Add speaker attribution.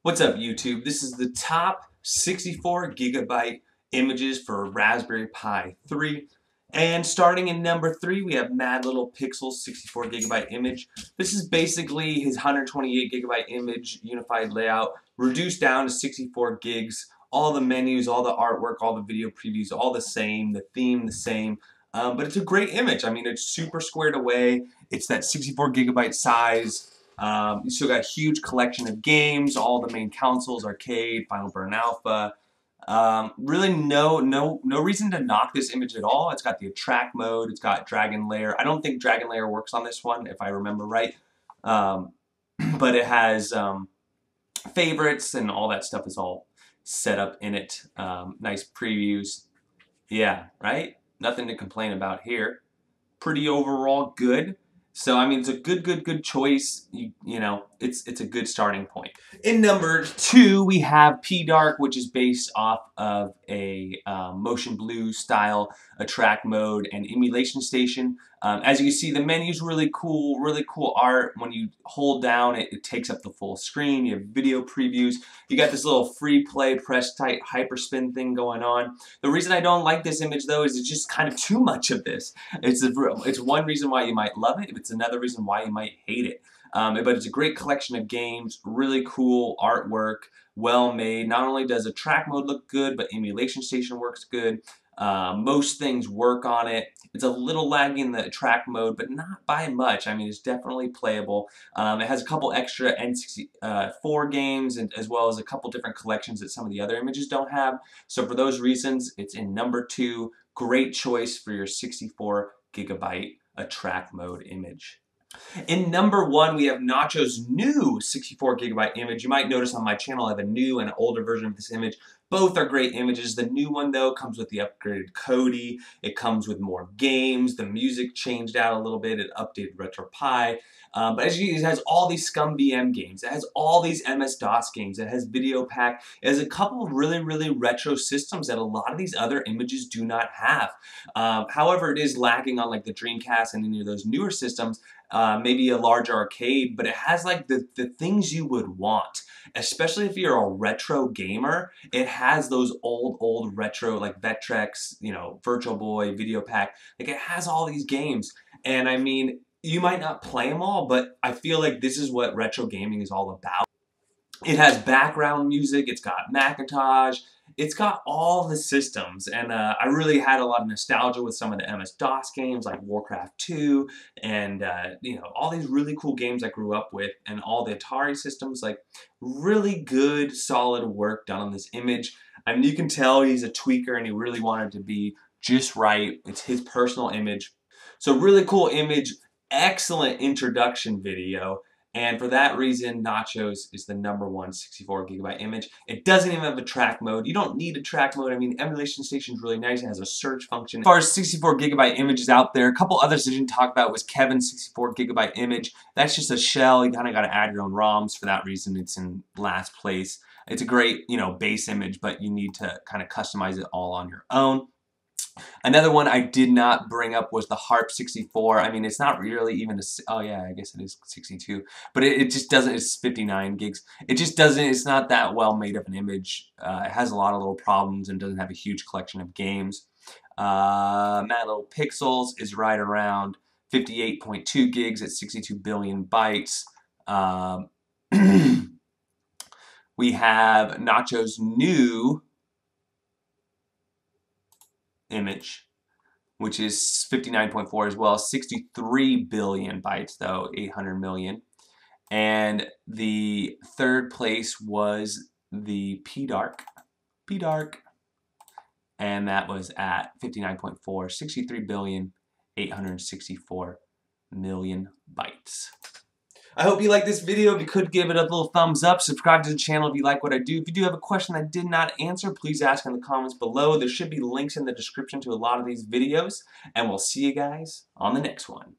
Speaker 1: What's up, YouTube? This is the top 64 gigabyte images for Raspberry Pi 3. And starting in number 3, we have Mad Little Pixels 64 gigabyte image. This is basically his 128 gigabyte image unified layout, reduced down to 64 gigs. All the menus, all the artwork, all the video previews, all the same, the theme the same. But it's a great image. I mean, it's super squared away. It's that 64 gigabyte size. You still got a huge collection of games, all the main consoles, arcade, Final Burn Alpha. Really no reason to knock this image at all. It's got the attract mode, it's got Dragon Layer. I don't think Dragon Layer works on this one, if I remember right. But it has favorites and all that stuff is all set up in it. Nice previews. Yeah, right? Nothing to complain about here. Pretty overall good. So, I mean, it's a good choice. You know, it's a good starting point. In number 2, we have PDark, which is based off of a motionblue style attract mode and emulation station. As you can see, the menu's really cool art. When you hold down, it takes up the full screen. You have video previews. You got this little free play, press tight, hyperspin thing going on. The reason I don't like this image, though, is it's just kind of too much of this. It's one reason why you might love it. It's another reason why you might hate it. But it's a great collection of games, really cool artwork, well made. Not only does attract mode look good, but emulation station works good. Most things work on it. It's a little laggy in the attract mode, but not by much. I mean, it's definitely playable. It has a couple extra N64 games, and as well as a couple different collections that some of the other images don't have. So for those reasons, it's in number 2. Great choice for your 64 gigabyte attract mode image. In number 1, we have Nachos' new 64 gigabyte image. You might notice on my channel I have a new and older version of this image. Both are great images. The new one, though, comes with the upgraded Kodi. It comes with more games. The music changed out a little bit. It updated retropie. But as you see, it has all these ScumBM games. It has all these MS-DOS games. It has Video Pack. It has a couple of really retro systems that a lot of these other images do not have. However, it is lacking on like the Dreamcast and any of those newer systems. Maybe a larger arcade, but it has like the things you would want, especially if you're a retro gamer. It has those old retro like Vectrex, you know, Virtual Boy, Video Pack. Like it has all these games, and I mean, you might not play them all, but I feel like this is what retro gaming is all about. It has background music, it's got Macintosh, it's got all the systems, and I really had a lot of nostalgia with some of the MS-DOS games like Warcraft 2 and you know, all these really cool games I grew up with, and all the Atari systems. Like really good solid work done on this image. I mean, you can tell he's a tweaker and he really wanted to be just right. It's his personal image. So really cool image, excellent introduction video. And for that reason, Nachos is the number 1 64 gigabyte image. It doesn't even have a track mode. You don't need a track mode. I mean, emulation station is really nice. It has a search function. As far as 64 gigabyte images out there, a couple others I didn't talk about was Kevin's 64 gigabyte image. That's just a shell. You kind of got to add your own ROMs. For that reason, it's in last place. It's a great, you know, base image, but you need to kind of customize it all on your own. Another one I did not bring up was the Harp 64. I mean, it's not really even a, oh yeah, I guess it is 62, but it just doesn't, it's 59 gigs. It just doesn't, it's not that well made of an image. It has a lot of little problems and doesn't have a huge collection of games. Mad Little Pixels is right around 58.2 gigs at 62 billion bytes. We have Nachos' new image, which is 59.4 as well, 63 billion bytes though, 800 million. And the third place was the PDark, and that was at 59.4, 63 billion, 864 million bytes. I hope you liked this video. If you could, give it a little thumbs up. Subscribe to the channel if you like what I do. If you do have a question I did not answer, please ask in the comments below. There should be links in the description to a lot of these videos. And we'll see you guys on the next one.